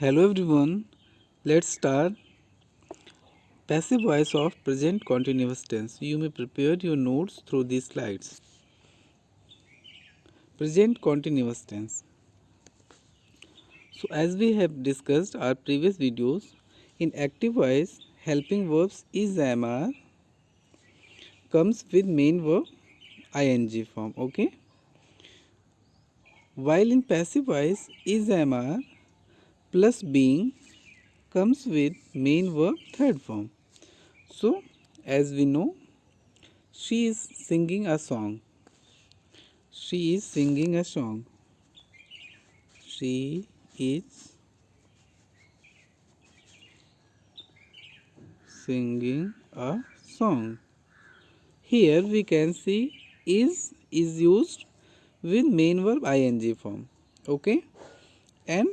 Hello everyone, let's start. Passive voice of present continuous tense. You may prepare your notes through these slides. Present continuous tense. So as we have discussed our previous videos, in active voice, helping verbs is am are comes with main verb ing form, okay? While in passive voice, is am are plus being comes with main verb third form. So as we know, she is singing a song. She is singing a song. She is singing a song. Here we can see is used with main verb ing form. Okay? And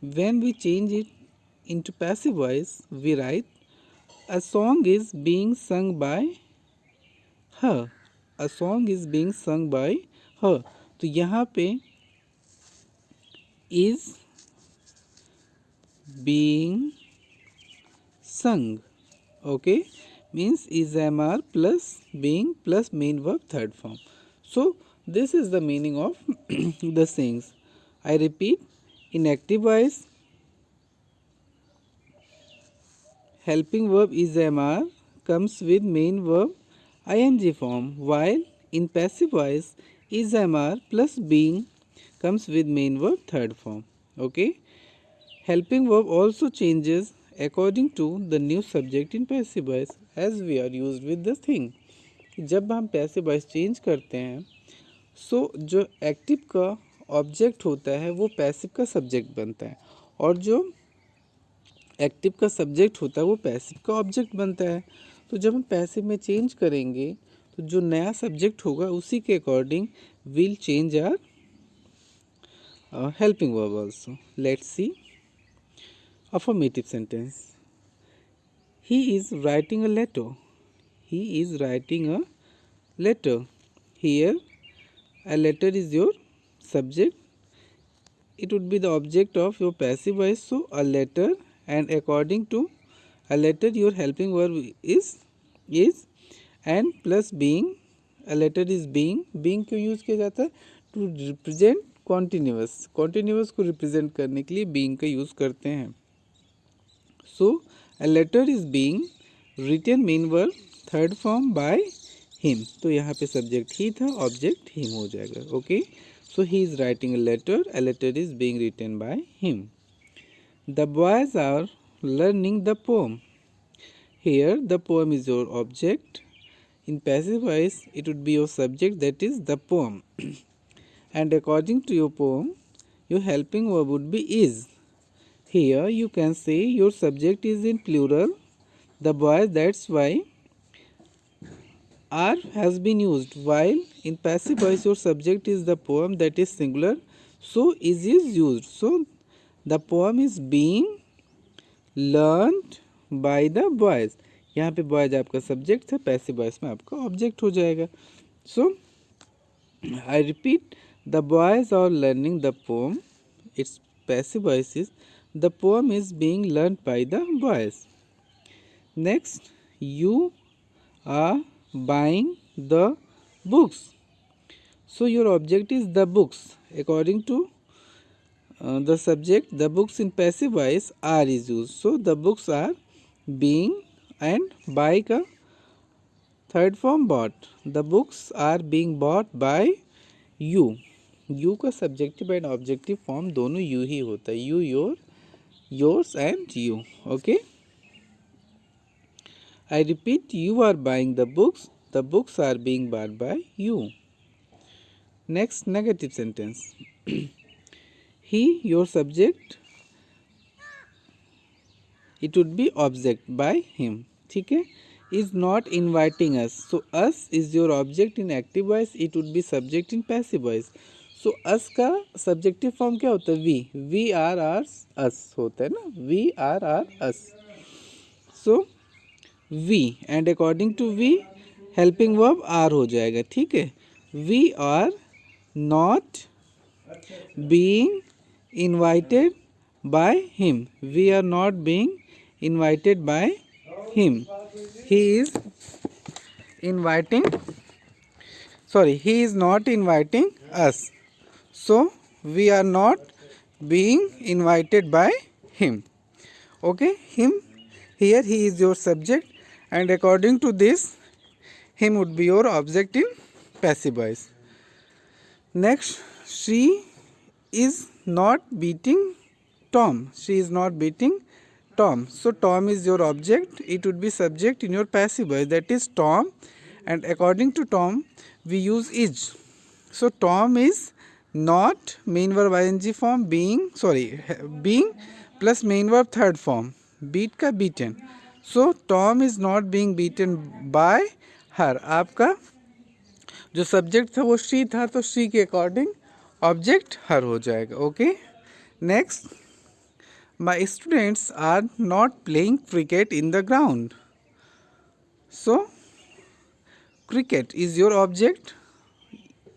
when we change it into passive voice, we write a song is being sung by her. A song is being sung by her. तो यहाँ पे is being sung, okay, means is mr plus being plus main verb third form. So this is the meaning of the things. I repeat, in active voice, helping verb is mr comes with main verb ing form, while in passive voice is mr plus being comes with main verb third form. Okay, helping verb also changes according to the new subject in passive voice as we are used with the thing. जब हम passive voice change करते हैं जो active का object होता है वो passive का सब्जेक्ट बनता है और जो एक्टिव का सब्जेक्ट होता है वो पैसिव का ऑब्जेक्ट बनता है. तो जब हम पैसिव में चेंज करेंगे तो जो नया सब्जेक्ट होगा उसी के according will change are helping verb also. Let's see affirmative sentence. He is writing a letter. He is writing a letter. Here a letter is your subject. It would be the object of your passive voice. So a letter, and according to a letter your helping verb is and plus being. A letter is being. Being क्यों use किया जाता है? To represent continuous. Continuous को represent करने के लिए being का use करते हैं. So a letter is being written main verb third form by him. तो यहाँ पे सब्जेक्ट ही था, ऑब्जेक्ट हिम हो जाएगा. Okay, so he is writing a letter is being written by him. The boys are learning the poem. Here the poem is your object. In passive voice it would be your subject, that is the poem. And according to your poem your helping verb would be is. Here you can say your subject is in plural, the boys, that's why are has been used, while in passive voice your subject is the poem, that is singular, so is used. So the poem is being learned by the boys. यहाँ पे boys आपका subject था, passive voice में आपका object हो जाएगा. So I repeat, the boys are learning the poem. It's passive voice is the poem is being learn by the boys. Next, you are buying the books. So your object is the books. According to the subject, the books in passive voice are is used. So the books are being and buy का third form bought. The books are being bought by you. You का subjective and objective form दोनों you ही होता है. You, your, yours and you. Okay. I repeat, you are buying the books. The books are being bought by you. Next, negative sentence. He, your subject, it would be object by him. ठीक है, is not inviting us. So us is your object in active voice. It would be subject in passive voice. So us का subjective form क्या होता है? We are us होता है ना. We are us. So we, and according to we helping verb are हो जाएगा. ठीक है, we are not being invited by him. We are not being invited by him. He is inviting, he is not inviting us. So we are not being invited by him. Okay, him, here he is your subject, and according to this, him would be your object in passive voice. Next, she is not beating Tom. She is not beating Tom. So Tom is your object. It would be subject in your passive voice, that is Tom, and according to Tom we use is. So Tom is not main verb ing form, being plus main verb third form, beat का beaten. So Tom is not being beaten by her. आपका जो subject था वो she था, तो she के according object her हो जाएगा. Okay, next, my students are not playing cricket in the ground. So cricket is your object.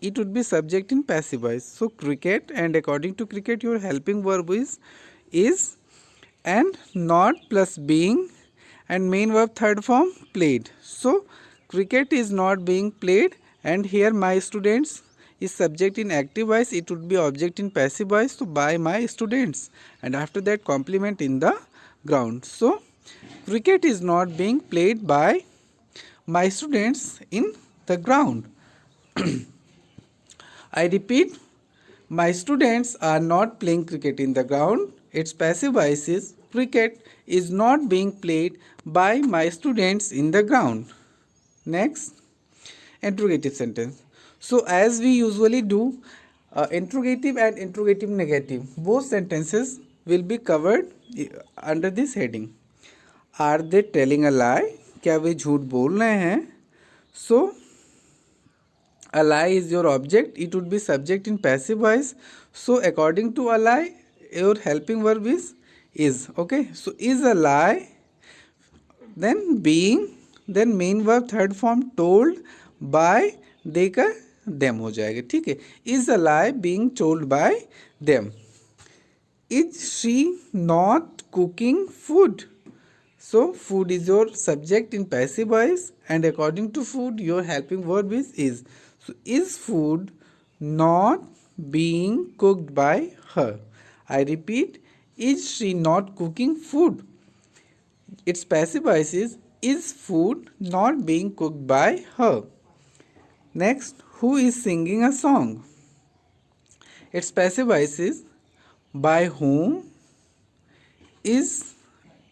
It would be subject in passive voice. So cricket, and according to cricket your helping verb is and not plus being and main verb third form played. So cricket is not being played, and here my students is subject in active voice. It would be object in passive voice, so by my students, and after that complement in the ground. So cricket is not being played by my students in the ground. I repeat, my students are not playing cricket in the ground. Its passive voice is cricket is not being played by my students in the ground. Next, interrogative sentence. So as we usually do, interrogative and interrogative negative, both sentences will be covered under this heading. Are they telling a lie? क्या वे झूठ बोल रहे हैं? So a lie is your object. It would be subject in passive voice. So according to a lie, your helping verb is. Okay, so is a lie, then being, then main verb third form told by देकर them हो जाएगा. ठीक है, is a lie being told by them. Is she not cooking food? So food is your subject in passive voice, and according to food your helping verb is. So is food not being cooked by her? I repeat, is she not cooking food? Its passive voice is food not being cooked by her. Next, who is singing a song? Its passive voice is by whom is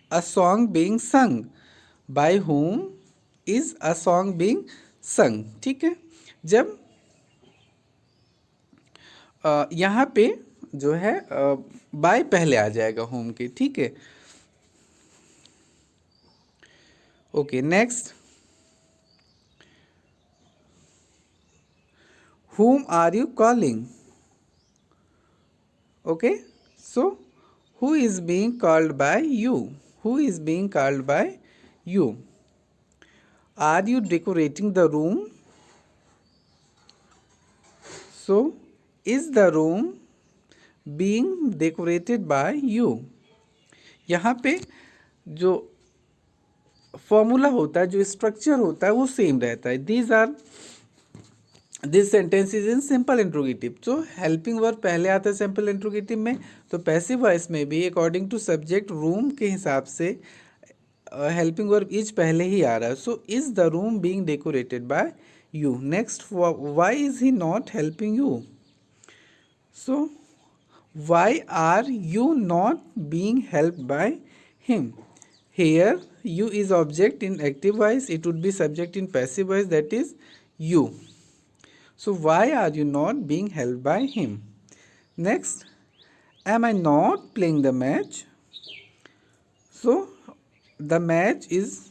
a song being sung. By whom is a song being sung. ठीक है, जब यहाँ पे जो है by पहले आ जाएगा whom के. ठीक है, okay. Next, whom are you calling? Okay, so who is being called by you? Who is being called by you? Are you decorating the room? So is the room being decorated by you? यहाँ पे जो formula होता है, जो structure होता है, वो same रहता है. This sentence is in simple interrogative. जो हेल्पिंग वर्ब पहले आता है सिंपल इंट्रोगेटिव में, तो पैसिव वॉइस में भी अकॉर्डिंग टू सब्जेक्ट रूम के हिसाब से हेल्पिंग वर्ब इज पहले ही आ रहा है. So is the room being decorated by you. Next, why is he not helping you? So why are you not being helped by him? Here you is object in active voice. It would be subject in passive voice, that is you. So why are you not being helped by him? Next, am I not playing the match? So the match is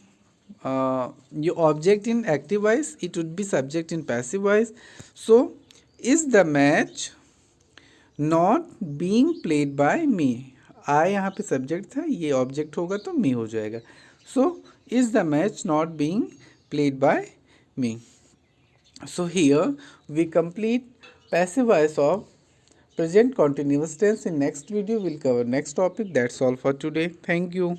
your object in active voice. It would be subject in passive voice. So is the match not being played by me? आई यहाँ पे subject था, ये object होगा तो मी हो जाएगा. So is the match not being played by me. So here we complete passive voice of Present continuous tense in next video will cover next topic. That's all for today. Thank you.